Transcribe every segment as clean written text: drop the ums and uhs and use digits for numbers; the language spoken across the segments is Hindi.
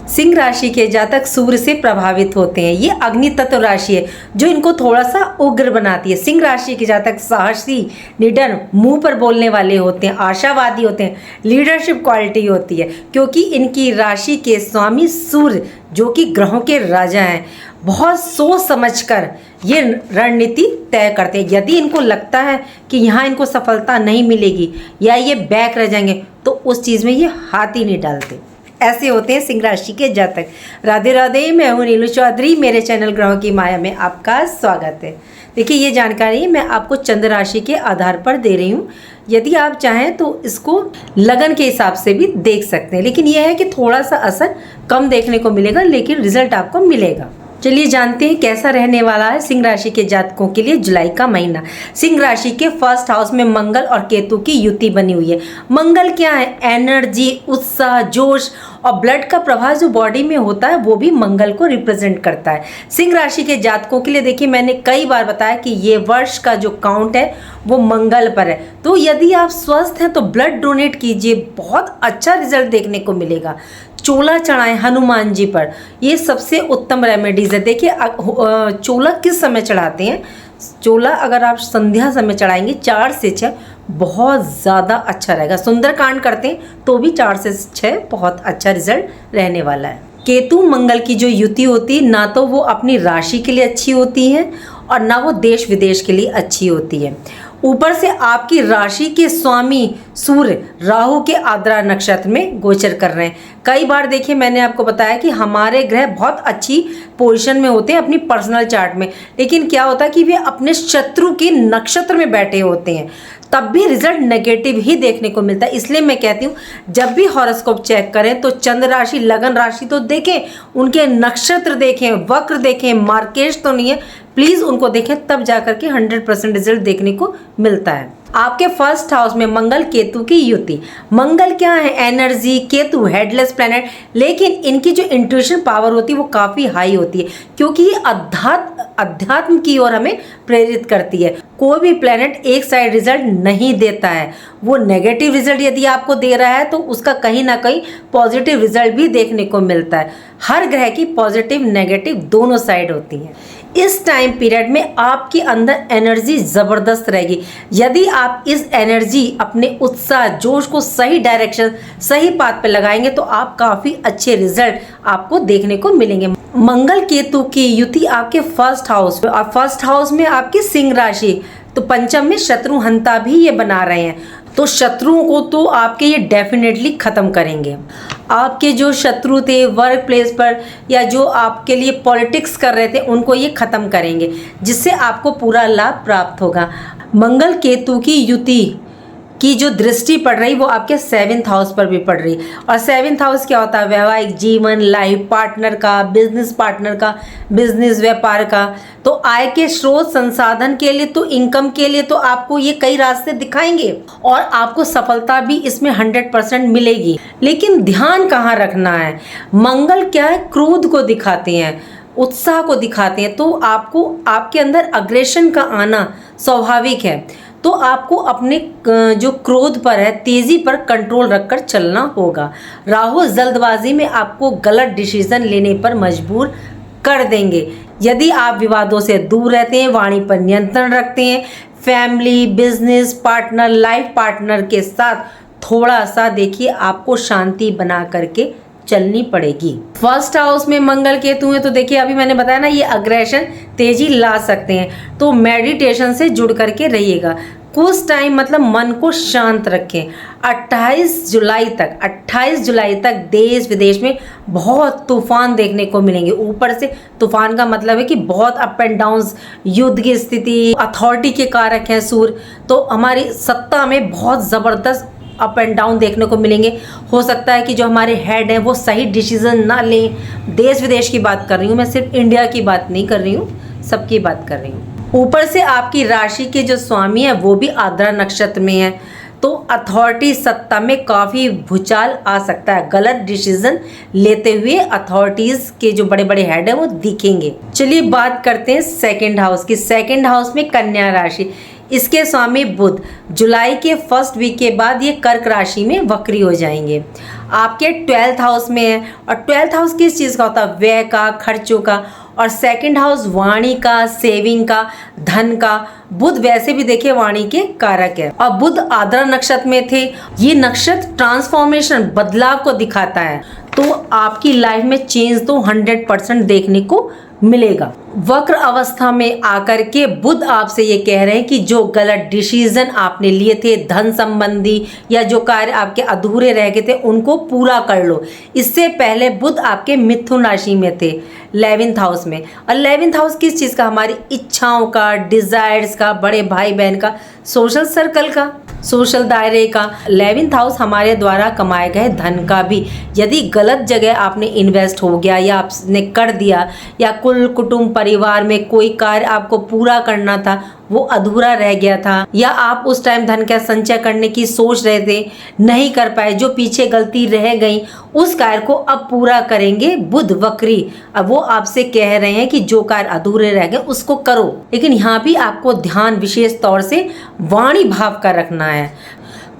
सिंह राशि के जातक सूर्य से प्रभावित होते हैं। ये अग्नि तत्व राशि है जो इनको थोड़ा सा उग्र बनाती है। सिंह राशि के जातक साहसी, निडर, मुंह पर बोलने वाले होते हैं, आशावादी होते हैं, लीडरशिप क्वालिटी होती है, क्योंकि इनकी राशि के स्वामी सूर्य जो कि ग्रहों के राजा हैं, बहुत सोच समझकर ये रणनीति तय करते हैं। यदि इनको लगता है कि यहाँ इनको सफलता नहीं मिलेगी या ये बैक रह जाएंगे तो उस चीज़ में ये हाथ ही नहीं डालते। ऐसे होते हैं सिंह राशि के जातक। राधे राधे, मैं हूँ नीलू चौधरी। मेरे चैनल ग्रहों की माया में आपका स्वागत है। देखिए, ये जानकारी मैं आपको चंद्र राशि के आधार पर दे रही हूँ। यदि आप चाहें तो इसको लगन के हिसाब से भी देख सकते हैं, लेकिन यह है कि थोड़ा सा असर कम देखने को मिलेगा, लेकिन रिजल्ट आपको मिलेगा। चलिए जानते हैं कैसा रहने वाला है सिंह राशि के जातकों के लिए जुलाई का महीना। सिंह राशि के फर्स्ट हाउस में मंगल और केतु की युति बनी हुई है। मंगल क्या है? एनर्जी, उत्साह, जोश और ब्लड का प्रवाह जो बॉडी में होता है वो भी मंगल को रिप्रेजेंट करता है। सिंह राशि के जातकों के लिए देखिए, मैंने कई बार बताया कि ये वर्ष का जो काउंट है वो मंगल पर है। तो यदि आप स्वस्थ हैं तो ब्लड डोनेट कीजिए, बहुत अच्छा रिजल्ट देखने को मिलेगा। चोला चढ़ाएं हनुमान जी पर, ये सबसे उत्तम रेमेडीज है। देखिए, चोला किस समय चढ़ाते हैं? चोला अगर आप संध्या समय चढ़ाएंगे 4 से 6 बहुत ज़्यादा अच्छा रहेगा। सुंदरकांड करते हैं तो भी 4 से 6 बहुत अच्छा रिजल्ट रहने वाला है। केतु मंगल की जो युति होती है, ना तो वो अपनी राशि के लिए अच्छी होती है और ना वो देश विदेश के लिए अच्छी होती है। ऊपर से आपकी राशि के स्वामी सूर्य राहु के आद्रा नक्षत्र में गोचर कर रहे हैं। कई बार देखिए, मैंने आपको बताया कि हमारे ग्रह बहुत अच्छी पोजीशन में होते हैं अपनी पर्सनल चार्ट में, लेकिन क्या होता है कि वे अपने शत्रु के नक्षत्र में बैठे होते हैं, तब भी रिजल्ट नेगेटिव ही देखने को मिलता है। इसलिए मैं कहती हूँ, जब भी हॉरोस्कोप चेक करें तो चंद्र राशि, लगन राशि तो देखें, उनके नक्षत्र देखें, वक्र देखें, मार्केश तो नहीं है, प्लीज़ उनको देखें, तब जाकर के 100% रिजल्ट देखने को मिलता है। आपके फर्स्ट हाउस में मंगल केतु की युति। मंगल क्या है? एनर्जी, केतु हेडलेस प्लैनेट, लेकिन इनकी जो इंट्यूशन पावर होती है वो काफ़ी हाई होती है, क्योंकि ये अध्यात्म की ओर हमें प्रेरित करती है। कोई भी प्लैनेट एक साइड रिजल्ट नहीं देता है। वो नेगेटिव रिजल्ट यदि आपको दे रहा है तो उसका कहीं ना कहीं पॉजिटिव रिजल्ट भी देखने को मिलता है। हर ग्रह की पॉजिटिव नेगेटिव दोनों साइड होती हैं। इस टाइम पीरियड में आपके अंदर एनर्जी ज़बरदस्त रहेगी। यदि आप इस एनर्जी, अपने उत्साह, जोश को सही डायरेक्शन, सही पाथ पे लगाएंगे तो आप काफ़ी अच्छे रिजल्ट आपको देखने को मिलेंगे। मंगल केतु की युति आपके फर्स्ट हाउस में, और फर्स्ट हाउस में आपकी सिंह राशि, तो पंचम में शत्रु हंता भी ये बना रहे हैं, तो शत्रुओं को तो आपके ये डेफिनेटली ख़त्म करेंगे। आपके जो शत्रु थे वर्क प्लेस पर या जो आपके लिए पॉलिटिक्स कर रहे थे, उनको ये ख़त्म करेंगे, जिससे आपको पूरा लाभ प्राप्त होगा। मंगल केतु की युति की जो दृष्टि पड़ रही वो आपके 7th हाउस पर भी पड़ रही। और 7th हाउस क्या होता है? वैवाहिक जीवन, लाइफ पार्टनर का, बिजनेस पार्टनर का, बिजनेस व्यापार का। तो आय के स्रोत, संसाधन के लिए, तो इनकम के लिए तो आपको ये कई रास्ते दिखाएंगे और आपको सफलता भी इसमें 100% मिलेगी। लेकिन ध्यान कहाँ रखना है? मंगल क्या है? क्रोध को दिखाते हैं, उत्साह को दिखाते हैं, तो आपको आपके अंदर अग्रेशन का आना स्वाभाविक है। तो आपको अपने जो क्रोध पर है, तेज़ी पर कंट्रोल रखकर चलना होगा। राहु जल्दबाजी में आपको गलत डिसीजन लेने पर मजबूर कर देंगे। यदि आप विवादों से दूर रहते हैं, वाणी पर नियंत्रण रखते हैं, family, business partner, life partner के साथ थोड़ा सा देखिए आपको शांति बना करके चलनी पड़ेगी। फर्स्ट हाउस में मंगल केतु है, तो देखिए अभी मैंने बताया ना, ये अग्रेशन, तेजी ला सकते हैं। तो मेडिटेशन से जुड़ करके रहिएगा। कुछ टाइम मतलब मन को शांत रखें। 28 जुलाई तक देश विदेश में बहुत तूफान देखने को मिलेंगे। ऊपर से तूफान का मतलब है कि बहुत अप एंड डाउन्स, युद्ध की स्थिति, अथॉरिटी के कारक हैं सूर्य, तो हमारी सत्ता में बहुत ज़बरदस्त अप एंड डाउन देखने को मिलेंगे। हो सकता है कि जो हमारे हेड हैं वो सही डिसीजन ना लें। देश विदेश की बात कर रही हूँ मैं, सिर्फ इंडिया की बात नहीं कर रही हूँ, सबकी बात कर रही हूँ। ऊपर से आपकी राशि के जो स्वामी है वो भी आद्रा नक्षत्र में है, तो अथॉरिटी, सत्ता में काफ़ी भूचाल आ सकता है। गलत डिसीजन लेते हुए अथॉरिटीज़ के जो बड़े बड़े हेड हैं वो दिखेंगे। चलिए बात करते हैं सेकंड हाउस की। सेकंड हाउस में कन्या राशि, इसके स्वामी बुध जुलाई के फर्स्ट वीक के बाद ये कर्क राशि में वक्री हो जाएंगे। आपके 12th हाउस में है, और 12th हाउस किस चीज़ का होता है? व्यय का, खर्चों का। और 2nd हाउस वाणी का, सेविंग का, धन का। बुध वैसे भी देखिए वाणी के कारक है, और बुध आद्रा नक्षत्र में थे। ये नक्षत्र ट्रांसफॉर्मेशन, बदलाव को दिखाता है, तो आपकी लाइफ में चेंज तो 100% देखने को मिलेगा। वक्र अवस्था में आकर के बुध आपसे ये कह रहे हैं कि जो गलत डिसीजन आपने लिए थे धन संबंधी, या जो कार्य आपके अधूरे रह गए थे, उनको पूरा कर लो। इससे पहले बुध आपके मिथुन राशि में थे, 11th हाउस में। और 11th हाउस किस चीज़ का? हमारी इच्छाओं का, डिजायर्स का, बड़े भाई बहन का, सोशल सर्कल का, सोशल दायरे का। 11th हाउस हमारे द्वारा कमाए गए धन का भी। यदि गलत जगह आपने इन्वेस्ट हो गया, या आपने कर दिया, या कुल कुटुंब परिवार में कोई कार्य आपको पूरा करना था, वो अधूरा रह गया था, या आप उस टाइम धन का संचय करने की सोच रहे थे, नहीं कर पाए, जो पीछे गलती रह गई, उस कार्य को अब पूरा करेंगे बुध वक्री। अब वो आपसे कह रहे हैं कि जो कार्य अधूरे रह गए उसको करो। लेकिन यहाँ भी आपको ध्यान विशेष तौर से वाणी भाव का रखना है।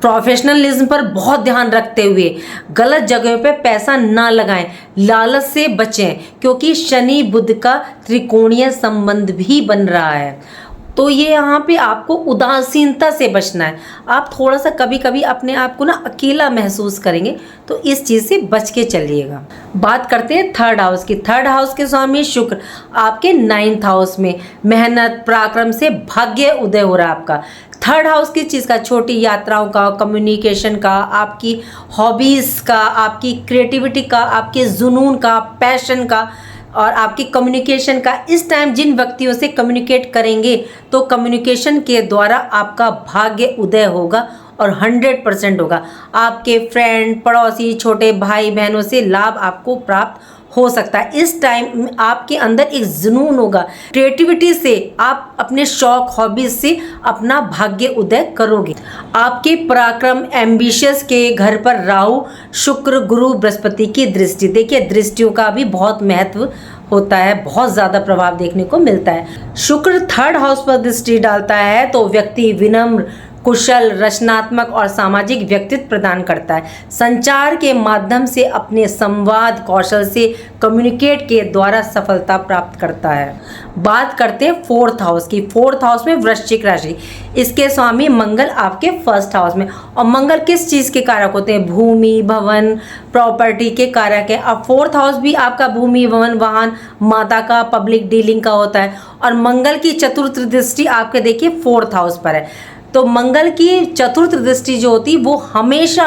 प्रोफेशनलिज्म पर बहुत ध्यान रखते हुए गलत जगह पे पैसा ना लगाएं, लालच से बचें, क्योंकि शनि बुध का त्रिकोणीय संबंध भी बन रहा है। तो ये यहाँ पे आपको उदासीनता से बचना है। आप थोड़ा सा कभी कभी अपने आप को ना अकेला महसूस करेंगे, तो इस चीज़ से बच के चलिएगा। बात करते हैं 3rd हाउस की। 3rd हाउस के स्वामी शुक्र आपके 9th हाउस में। मेहनत, पराक्रम से भाग्य उदय हो रहा है आपका। 3rd हाउस किस चीज़ का? छोटी यात्राओं का, कम्युनिकेशन का, आपकी हॉबीज़ का, आपकी क्रिएटिविटी का, आपके जुनून का, पैशन का, और आपकी कम्युनिकेशन का। इस टाइम जिन व्यक्तियों से कम्युनिकेट करेंगे तो कम्युनिकेशन के द्वारा आपका भाग्य उदय होगा, और 100% होगा। आपके फ्रेंड, पड़ोसी, छोटे भाई बहनों से लाभ आपको प्राप्त हो सकता है। इस टाइम आपके अंदर एक जुनून होगा, क्रिएटिविटी से आप अपने शौक, हॉबीज से अपना भाग्य उदय करोगे। आपके पराक्रम, एम्बिशियस के घर पर राहु, शुक्र, गुरु, बृहस्पति की दृष्टि। देखिए दृष्टियों का भी बहुत महत्व होता है, बहुत ज़्यादा प्रभाव देखने को मिलता है। शुक्र 3rd हाउस पर दृष्टि डालता है तो व्यक्ति विनम्र, कुशल, रचनात्मक और सामाजिक व्यक्तित्व प्रदान करता है। संचार के माध्यम से अपने संवाद कौशल से कम्युनिकेट के द्वारा सफलता प्राप्त करता है। बात करते हैं 4th हाउस की। 4th हाउस में वृश्चिक राशि। इसके स्वामी मंगल आपके 1st हाउस में। और मंगल किस चीज़ के कारक होते हैं? भूमि, भवन, प्रॉपर्टी के कारक है। अब 4th हाउस भी आपका भूमि, भवन, वाहन, माता का, पब्लिक डीलिंग का होता है। और मंगल की चतुर्थ दृष्टि आपके देखिए 4th हाउस पर है। तो मंगल की चतुर्थ दृष्टि जो होती है वो हमेशा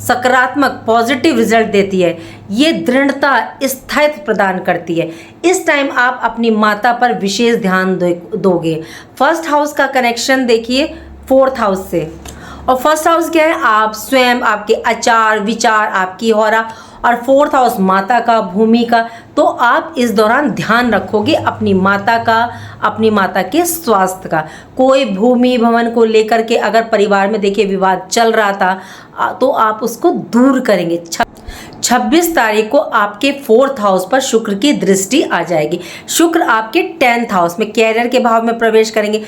सकारात्मक, पॉजिटिव रिजल्ट देती है। ये दृढ़ता, स्थायित्व प्रदान करती है। इस टाइम आप अपनी माता पर विशेष ध्यान दोगे। 1st हाउस का कनेक्शन देखिए 4th हाउस से। और 1st हाउस क्या है? आप स्वयं, आपके आचार विचार, आपकी होरा। और 4th हाउस माता का, भूमि का। तो आप इस दौरान ध्यान रखोगे अपनी माता का, अपनी माता के स्वास्थ्य का। कोई भूमि भवन को लेकर के अगर परिवार में देखिए विवाद चल रहा था तो आप उसको दूर करेंगे। 26 तारीख को आपके 4th हाउस पर शुक्र की दृष्टि आ जाएगी। शुक्र आपके 10th हाउस में कैरियर के भाव में प्रवेश करेंगे।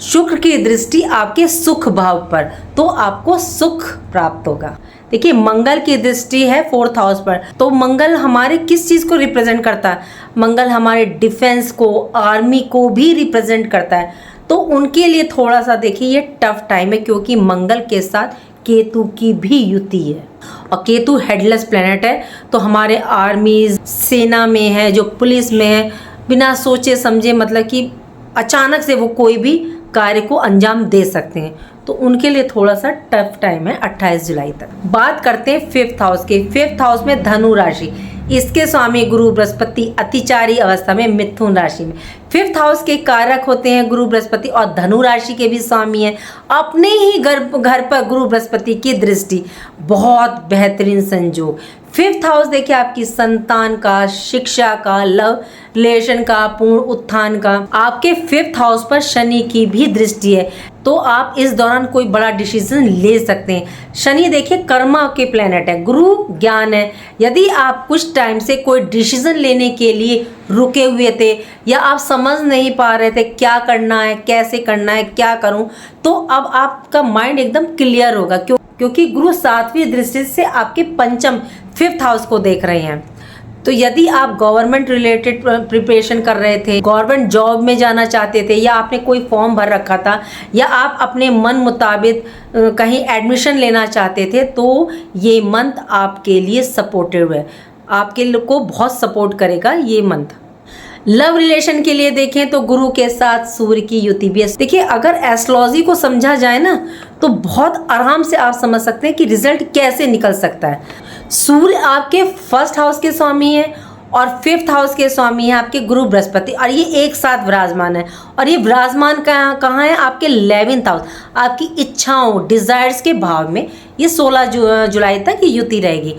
शुक्र की दृष्टि आपके सुख भाव पर, तो आपको सुख प्राप्त होगा। देखिए मंगल की दृष्टि है 4th हाउस पर, तो मंगल हमारे किस चीज़ को रिप्रेजेंट करता है? मंगल हमारे डिफेंस को, आर्मी को भी रिप्रेजेंट करता है। तो उनके लिए थोड़ा सा देखिए ये टफ टाइम है, क्योंकि मंगल के साथ केतु की भी युति है, और केतु हेडलेस प्लेनेट है। तो हमारे आर्मीज, सेना में है, जो पुलिस में है, बिना सोचे समझे मतलब कि अचानक से वो कोई भी कार्य को अंजाम दे सकते हैं। तो उनके लिए थोड़ा सा टफ टाइम है 28 जुलाई तक। बात करते हैं 5th हाउस के। 5th हाउस में धनु राशि। इसके स्वामी गुरु बृहस्पति अतिचारी अवस्था में मिथुन राशि में। 5th हाउस के कारक होते हैं गुरु बृहस्पति, और धनु राशि के भी स्वामी हैं। अपने ही घर पर गुरु बृहस्पति की दृष्टि, बहुत बेहतरीन संजोग। 5th हाउस देखिए आपकी संतान का, शिक्षा का, लव रिलेशन का, पूर्ण उत्थान का। आपके 5th हाउस पर शनि की भी दृष्टि है, तो तो आप इस दौरान कोई बड़ा डिसीजन ले सकते हैं। शनि देखिए कर्मा के प्लेनेट है, गुरु ज्ञान है। यदि आप कुछ टाइम से कोई डिसीजन लेने के लिए रुके हुए थे या आप समझ नहीं पा रहे थे क्या करना है, कैसे करना है, क्या करूं, तो अब आपका माइंड एकदम क्लियर होगा। क्योंकि गुरु 7वीं दृष्टि से आपके पंचम 5th हाउस को देख रहे हैं। तो यदि आप गवर्नमेंट रिलेटेड प्रिपरेशन कर रहे थे, गवर्नमेंट जॉब में जाना चाहते थे, या आपने कोई फॉर्म भर रखा था, या आप अपने मन मुताबिक कहीं एडमिशन लेना चाहते थे, तो ये मंथ आपके लिए सपोर्टिव है, आपके को बहुत सपोर्ट करेगा ये मंथ। लव रिलेशन के लिए देखें तो गुरु के साथ सूर्य की युति भी है। देखिए अगर एस्ट्रोलॉजी को समझा जाए ना तो बहुत आराम से आप समझ सकते हैं कि रिजल्ट कैसे निकल सकता है। सूर्य आपके 1st हाउस के स्वामी है और 5th हाउस के स्वामी है आपके गुरु बृहस्पति, और ये एक साथ विराजमान है। और ये विराजमान कहाँ है? आपके 11th हाउस, आपकी इच्छाओं डिजायर्स के भाव में। ये 16 जुलाई तक ये युति रहेगी।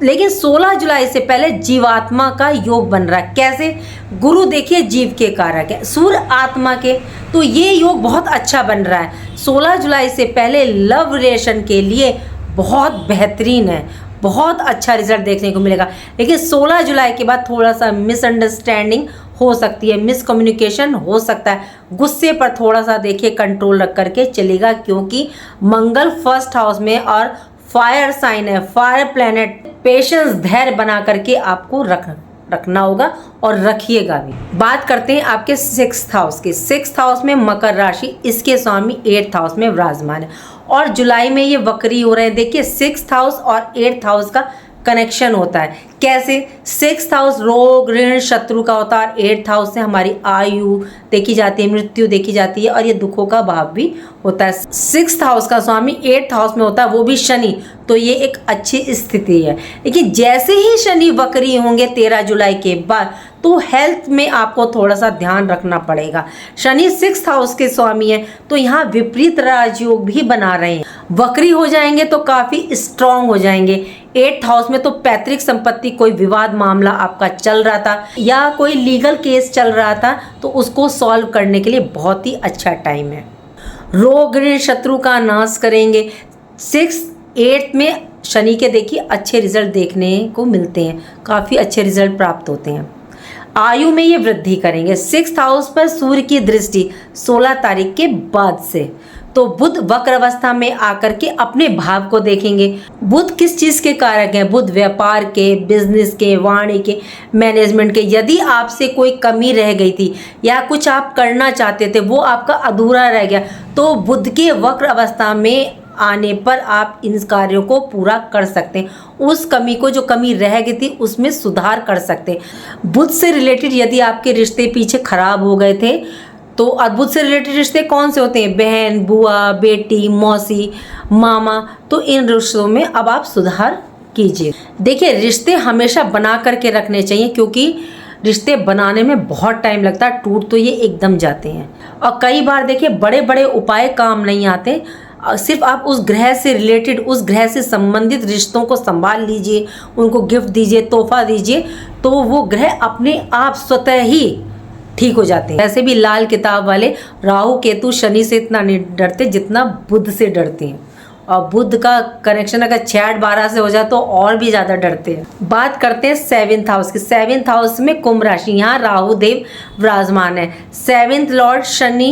लेकिन 16 जुलाई से पहले जीवात्मा का योग बन रहा है। कैसे? गुरु देखिए जीव के कारक है, सूर्य आत्मा के, तो ये योग बहुत अच्छा बन रहा है। 16 जुलाई से पहले लव रिलेशन के लिए बहुत बेहतरीन है, बहुत अच्छा रिजल्ट देखने को मिलेगा। लेकिन 16 जुलाई के बाद थोड़ा सा मिसअंडरस्टैंडिंग हो सकती है, मिसकम्युनिकेशन हो सकता है। गुस्से पर थोड़ा सा देखिए कंट्रोल रख करके चलेगा, क्योंकि मंगल 1st हाउस में और फायर साइन है, फायर प्लेनेट। पेशेंस, धैर्य बना करके आपको रखना होगा और रखिएगा भी। बात करते हैं आपके 6th हाउस की। 6th हाउस में मकर राशि, इसके स्वामी 8th हाउस में विराजमान है और जुलाई में ये वक्री हो रहे हैं। देखिए 6th हाउस और 8th हाउस का कनेक्शन होता है। कैसे? 6th हाउस रोग ऋण शत्रु का होता है, 8th हाउस से हमारी आयु देखी जाती है, मृत्यु देखी जाती है, और ये दुखों का भाव भी होता है। 6th हाउस का स्वामी 8th हाउस में होता है, वो भी शनि, तो ये एक अच्छी स्थिति है। लेकिन जैसे ही शनि वक्री होंगे 13 जुलाई के बाद, तो हेल्थ में आपको थोड़ा सा ध्यान रखना पड़ेगा। शनि 6th हाउस के स्वामी है, तो यहाँ विपरीत राजयोग भी बना रहे हैं। वक्री हो जाएंगे तो काफ़ी स्ट्रांग हो जाएंगे। 8th हाउस में तो पैतृक संपत्ति, कोई विवाद मामला आपका चल रहा था या कोई लीगल केस चल रहा था, तो उसको सॉल्व करने के लिए बहुत ही अच्छा टाइम है। रोग ऋण शत्रु का नाश करेंगे। 6th 8th में शनि के देखिए अच्छे रिजल्ट देखने को मिलते हैं, काफ़ी अच्छे रिजल्ट प्राप्त होते हैं। आयु में ये वृद्धि करेंगे। 6th हाउस पर सूर्य की दृष्टि 16 तारीख के बाद से, तो बुध वक्र अवस्था में आकर के अपने भाव को देखेंगे। बुध किस चीज़ के कारक हैं? बुध व्यापार के, बिजनेस के, वाणी के, मैनेजमेंट के। यदि आपसे कोई कमी रह गई थी या कुछ आप करना चाहते थे, वो आपका अधूरा रह गया, तो बुध के वक्र अवस्था में आने पर आप इन कार्यों को पूरा कर सकते हैं। उस कमी को, जो कमी रह गई थी, उसमें सुधार कर सकते हैं। बुध से रिलेटेड यदि आपके रिश्ते पीछे खराब हो गए थे, तो अद्भुत से रिलेटेड रिश्ते कौन से होते हैं? बहन, बुआ, बेटी, मौसी, मामा, तो इन रिश्तों में अब आप सुधार कीजिए। देखिए रिश्ते हमेशा बना करके रखने चाहिए, क्योंकि रिश्ते बनाने में बहुत टाइम लगता है, टूट तो ये एकदम जाते हैं। और कई बार देखिए बड़े बड़े उपाय काम नहीं आते, सिर्फ आप उस ग्रह से रिलेटेड, उस ग्रह से संबंधित रिश्तों को संभाल लीजिए, उनको गिफ्ट दीजिए, तोहफा दीजिए, तो वो ग्रह अपने आप स्वतः ही ठीक हो जाते हैं। वैसे भी लाल किताब वाले राहु केतु शनि से इतना नहीं डरते जितना बुध से डरते हैं, और बुध का कनेक्शन अगर 6-8-12 से हो जाए तो और भी ज़्यादा डरते हैं। बात करते हैं 7th हाउस की। 7th हाउस में कुंभ राशि, यहाँ राहु देव विराजमान है। 7th लॉर्ड शनि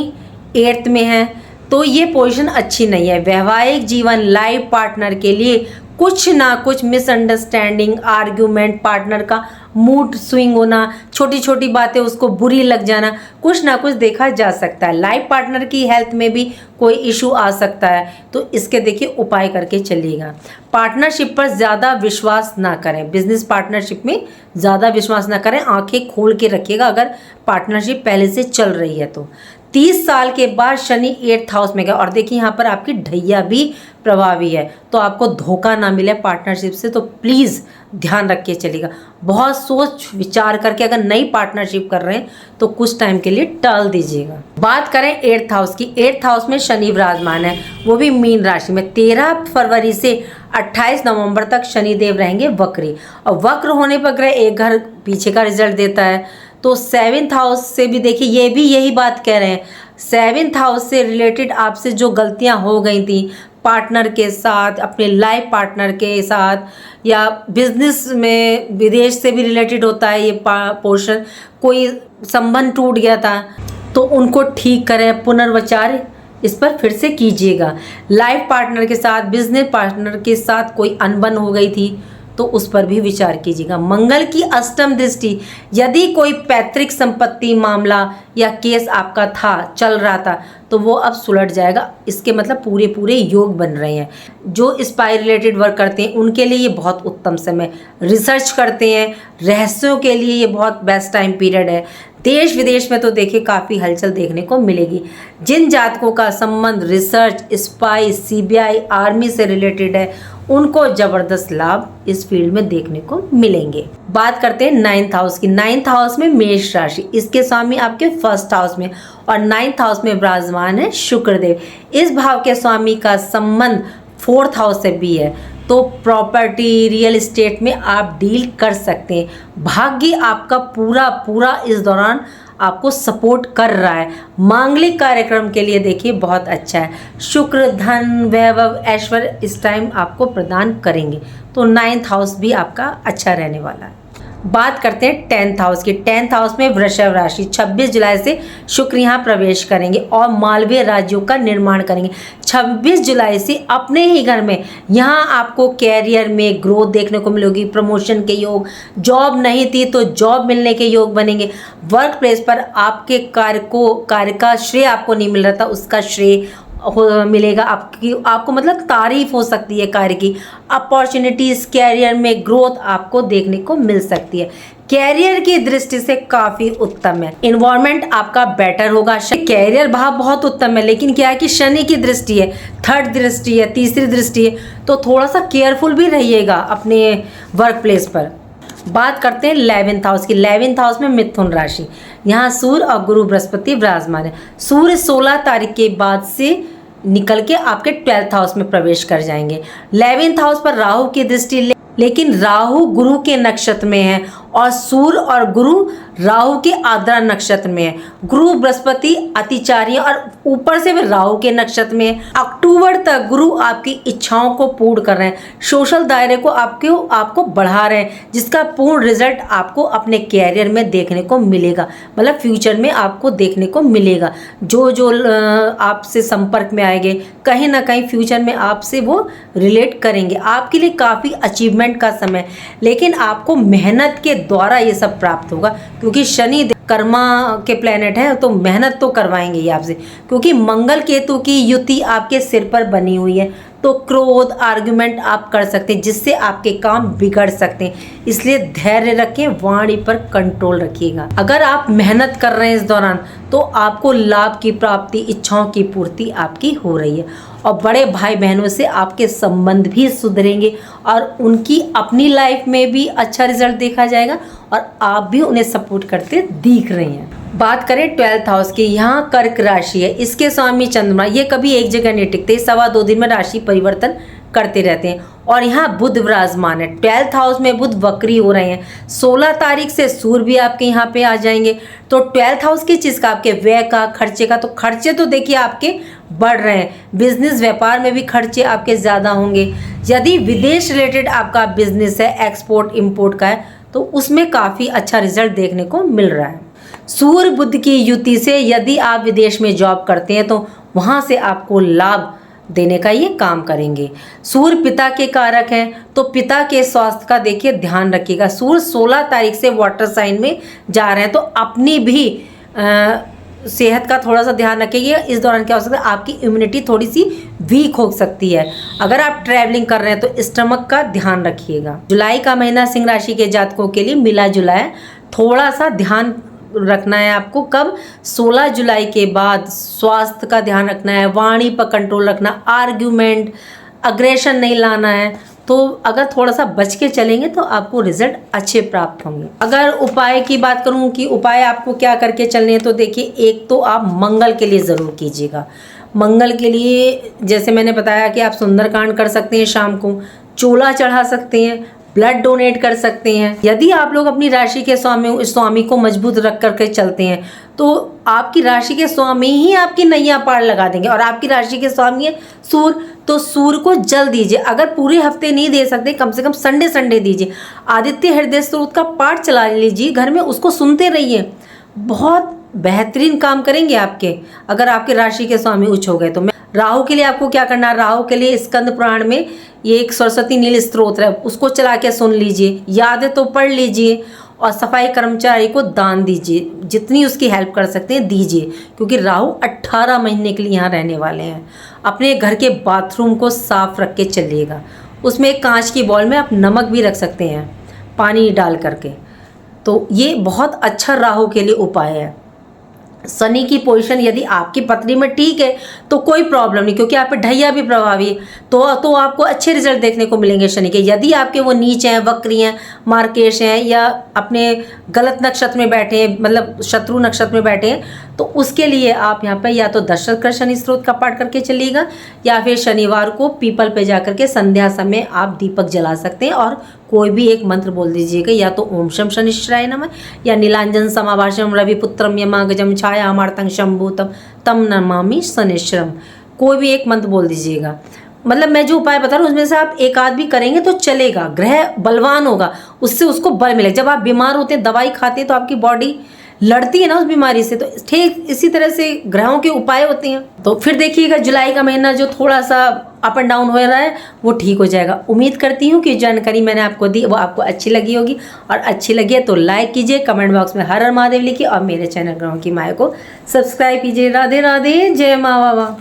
8th में है, तो ये पोजीशन अच्छी नहीं है। वैवाहिक जीवन, लाइफ पार्टनर के लिए कुछ ना कुछ मिसअंडरस्टैंडिंग, आर्ग्यूमेंट, पार्टनर का मूड स्विंग होना, छोटी छोटी बातें उसको बुरी लग जाना, कुछ ना कुछ देखा जा सकता है। लाइफ पार्टनर की हेल्थ में भी कोई इशू आ सकता है, तो इसके देखिए उपाय करके चलिएगा। पार्टनरशिप पर ज़्यादा विश्वास ना करें, बिजनेस पार्टनरशिप में ज़्यादा विश्वास ना करें, आंखें खोल के रखिएगा अगर पार्टनरशिप पहले से चल रही है तो। 30 साल के बाद शनि 8th हाउस में गया, और देखिए यहाँ पर आपकी ढैया भी प्रभावी है, तो आपको धोखा ना मिले पार्टनरशिप से, तो प्लीज़ ध्यान रख के चलिएगा। बहुत सोच विचार करके अगर नई पार्टनरशिप कर रहे हैं तो कुछ टाइम के लिए टाल दीजिएगा। बात करें 8th हाउस की। 8th हाउस में शनि विराजमान है, वो भी मीन राशि में। 13 फरवरी से 28 नवंबर तक शनिदेव रहेंगे वक्री, और वक्र होने पर ग्रह एक घर पीछे का रिजल्ट देता है। तो 7th हाउस से भी देखिए ये भी यही बात कह रहे हैं, 7th हाउस से रिलेटेड आपसे जो गलतियां हो गई थी पार्टनर के साथ, अपने लाइफ पार्टनर के साथ, या बिजनेस में विदेश से भी रिलेटेड होता है ये पोर्शन, कोई संबंध टूट गया था तो उनको ठीक करें, पुनर्विचार इस पर फिर से कीजिएगा। लाइफ पार्टनर के साथ, बिजनेस पार्टनर के साथ कोई अनबन हो गई थी तो उस पर भी विचार कीजिएगा। मंगल की अष्टम दृष्टि, यदि कोई पैतृक संपत्ति मामला या केस आपका था, चल रहा था, तो वो अब सुलझ जाएगा। इसके मतलब पूरे पूरे योग बन रहे हैं। जो स्पाई रिलेटेड वर्क करते हैं उनके लिए ये बहुत उत्तम समय, रिसर्च करते हैं, रहस्यों के लिए ये बहुत बेस्ट टाइम पीरियड है। देश विदेश में तो देखिए काफ़ी हलचल देखने को मिलेगी। जिन जातकों का संबंध रिसर्च, स्पाई, सीबीआई, आर्मी से रिलेटेड है उनको ज़बरदस्त लाभ इस फील्ड में देखने को मिलेंगे। बात करते हैं 9th हाउस की। 9th हाउस में मेष राशि, इसके स्वामी आपके 1st हाउस में और 9th हाउस में विराजमान है शुक्रदेव। इस भाव के स्वामी का संबंध 4th हाउस से भी है, तो प्रॉपर्टी, रियल एस्टेट में आप डील कर सकते हैं। भाग्य आपका पूरा पूरा इस दौरान आपको सपोर्ट कर रहा है। मांगलिक कार्यक्रम के लिए देखिए बहुत अच्छा है। शुक्र धन, वैभव, ऐश्वर्य इस टाइम आपको प्रदान करेंगे, तो 9th हाउस भी आपका अच्छा रहने वाला है। बात करते हैं 10th हाउस की। 10th हाउस में वृषभ राशि, 26 जुलाई से शुक्र यहाँ प्रवेश करेंगे और मालवीय राज्यों का निर्माण करेंगे। 26 जुलाई से अपने ही घर में यहाँ आपको कैरियर में ग्रोथ देखने को मिलेगी, प्रमोशन के योग, जॉब नहीं थी तो जॉब मिलने के योग बनेंगे। वर्क प्लेस पर आपके कार्य का श्रेय आपको नहीं मिल रहा था, उसका श्रेय मिलेगा। आपको मतलब तारीफ हो सकती है कार्य की। अपॉर्चुनिटीज, कैरियर में ग्रोथ आपको देखने को मिल सकती है। कैरियर की दृष्टि से काफी उत्तम है। इन्वायरमेंट आपका बेटर होगा। कैरियर भाव बहुत उत्तम है, लेकिन क्या है कि शनि की दृष्टि है, 3rd दृष्टि है, 3री दृष्टि है, तो थोड़ा सा केयरफुल भी रहिएगा अपने वर्क प्लेस पर। बात करते हैं 11th हाउस की। 11th हाउस में मिथुन राशि, यहाँ सूर्य और गुरु बृहस्पति विराजमान है। सूर्य 16 तारीख के बाद से निकल के आपके 12th हाउस में प्रवेश कर जाएंगे। 11th हाउस पर राहु की दृष्टि, लेकिन राहु गुरु के नक्षत्र में है और सूर्य और गुरु राहु के आद्रा नक्षत्र में है। गुरु बृहस्पति अतिचारी और ऊपर से भी राहु के नक्षत्र में है। अक्टूबर तक गुरु आपकी इच्छाओं को पूर्ण कर रहे हैं, सोशल दायरे को आपको बढ़ा रहे हैं, जिसका पूर्ण रिजल्ट आपको अपने कैरियर में देखने को मिलेगा। मतलब फ्यूचर में आपको देखने को मिलेगा। जो आपसे संपर्क में आएंगे कहीं ना कहीं फ्यूचर में आपसे वो रिलेट करेंगे। आपके लिए काफ़ी अचीवमेंट का समय, लेकिन आपको मेहनत के द्वारा ये सब प्राप्त होगा, क्योंकि शनि कर्मा के प्लेनेट है, तो मेहनत तो करवाएंगे ये आपसे। क्योंकि मंगल केतु की युति आपके सिर पर बनी हुई है, तो क्रोध, आर्गुमेंट आप कर सकते हैं, जिससे आपके काम बिगड़ सकते हैं। इसलिए धैर्य रखें, वाणी पर कंट्रोल रखिएगा। अगर आप मेहनत कर रहे हैं इस दौरान, तो आपको लाभ की प्राप्ति, इच्छाओं की पूर्ति आपकी हो रही है। और बड़े भाई बहनों से आपके संबंध भी सुधरेंगे और उनकी अपनी लाइफ में भी अच्छा रिजल्ट देखा जाएगा और आप भी उन्हें सपोर्ट करते दिख रहे हैं। बात करें 12th हाउस की, यहाँ कर्क राशि है, इसके स्वामी चंद्रमा, ये कभी एक जगह नहीं टिकते, 2.25 दिन में राशि परिवर्तन करते रहते हैं। और यहाँ बुध विराजमान है। 12th हाउस में बुध वक्री हो रहे हैं। 16 तारीख से सूर्य भी आपके यहाँ पे आ जाएंगे। तो 12th हाउस की चीज़ का, आपके व्यय का, खर्चे का, तो खर्चे तो देखिए आपके बढ़ रहे हैं। बिजनेस व्यापार में भी खर्चे आपके ज़्यादा होंगे। यदि विदेश रिलेटेड आपका बिजनेस है, एक्सपोर्ट इम्पोर्ट का है, तो उसमें काफ़ी अच्छा रिजल्ट देखने को मिल रहा है। सूर्य बुध की युति से यदि आप विदेश में जॉब करते हैं तो वहाँ से आपको लाभ देने का ये काम करेंगे। सूर्य पिता के कारक हैं, तो पिता के स्वास्थ्य का देखिए ध्यान रखिएगा। सूर्य 16 तारीख से वाटर साइन में जा रहे हैं, तो अपनी भी सेहत का थोड़ा सा ध्यान रखिएगा। इस दौरान क्या हो सकता है, आपकी इम्यूनिटी थोड़ी सी वीक हो सकती है। अगर आप ट्रैवलिंग कर रहे हैं तो स्टमक का ध्यान रखिएगा। जुलाई का महीना सिंह राशि के जातकों के लिए मिला जुला है, थोड़ा सा ध्यान रखना है आपको। कब? 16 जुलाई के बाद स्वास्थ्य का ध्यान रखना है, वाणी पर कंट्रोल रखना, आर्ग्यूमेंट, अग्रेशन नहीं लाना है। तो अगर थोड़ा सा बच के चलेंगे तो आपको रिजल्ट अच्छे प्राप्त होंगे। अगर उपाय की बात करूं कि उपाय आपको क्या करके चलने हैं, तो देखिए, एक तो आप मंगल के लिए ज़रूर कीजिएगा। मंगल के लिए जैसे मैंने बताया कि आप सुंदरकांड कर सकते हैं, शाम को चोला चढ़ा सकते हैं, ब्लड डोनेट कर सकते हैं। यदि आप लोग अपनी राशि के स्वामी को मजबूत रख करके चलते हैं तो आपकी राशि के स्वामी ही आपकी नैया पार लगा देंगे। और आपकी राशि के स्वामी है सूर्य, तो सूर्य को जल दीजिए। अगर पूरे हफ्ते नहीं दे सकते, कम से कम संडे दीजिए। आदित्य हृदय स्त्रोत का पाठ चला लीजिए घर में, उसको सुनते रहिए, बहुत बेहतरीन काम करेंगे आपके, अगर आपके राशि के स्वामी उच्च हो गए तो। राहु के लिए आपको क्या करना है, राहु के लिए स्कंद पुराण में ये एक सरस्वती नील स्त्रोत है, उसको चला के सुन लीजिए, याद है तो पढ़ लीजिए। और सफाई कर्मचारी को दान दीजिए, जितनी उसकी हेल्प कर सकते हैं दीजिए, क्योंकि राहु 18 महीने के लिए यहाँ रहने वाले हैं। अपने घर के बाथरूम को साफ रख के चलिएगा, उसमें एक कांच की बॉल में आप नमक भी रख सकते हैं पानी डाल करके, तो ये बहुत अच्छा राहु के लिए उपाय है। शनि की पोजीशन यदि आपकी पत्री में ठीक है तो कोई प्रॉब्लम नहीं, क्योंकि आप पे ढैया भी प्रभावी है, तो आपको अच्छे रिजल्ट देखने को मिलेंगे शनि के। यदि आपके वो नीच हैं, वक्री हैं, मार्केश हैं, या अपने गलत नक्षत्र में बैठे हैं, मतलब शत्रु नक्षत्र में बैठे हैं, तो उसके लिए आप यहाँ पे या तो दशरथ शनि स्त्रोत का पाठ करके चलिएगा, या फिर शनिवार को पीपल पे जा करके संध्या समय आप दीपक जला सकते हैं और कोई भी एक मंत्र बोल दीजिएगा, या तो ओम शम शनिश्चराय नमः, या नीलांजन समाभाषम रविपुत्रम यमागजम छायामार्तं शंभूतम तम नमामि शनिश्चरम, कोई भी एक मंत्र बोल दीजिएगा। मतलब मैं जो उपाय बता रहा हूँ उसमें से आप एक आध भी करेंगे तो चलेगा, ग्रह बलवान होगा, उससे उसको बल मिलेगा। जब आप बीमार होते हैं, दवाई खाते हैं, तो आपकी बॉडी लड़ती है ना उस बीमारी से, तो ठीक इसी तरह से ग्रहों के उपाय होते हैं। तो फिर देखिएगा जुलाई का महीना जो थोड़ा सा अप एंड डाउन हो रहा है वो ठीक हो जाएगा। उम्मीद करती हूँ कि जानकारी मैंने आपको दी वो आपको अच्छी लगी होगी, और अच्छी लगी है तो लाइक कीजिए, कमेंट बॉक्स में हर हर महादेव लिखिए, और मेरे चैनल ग्रहों की माया को सब्सक्राइब कीजिए। राधे राधे, जय माँ बाबा।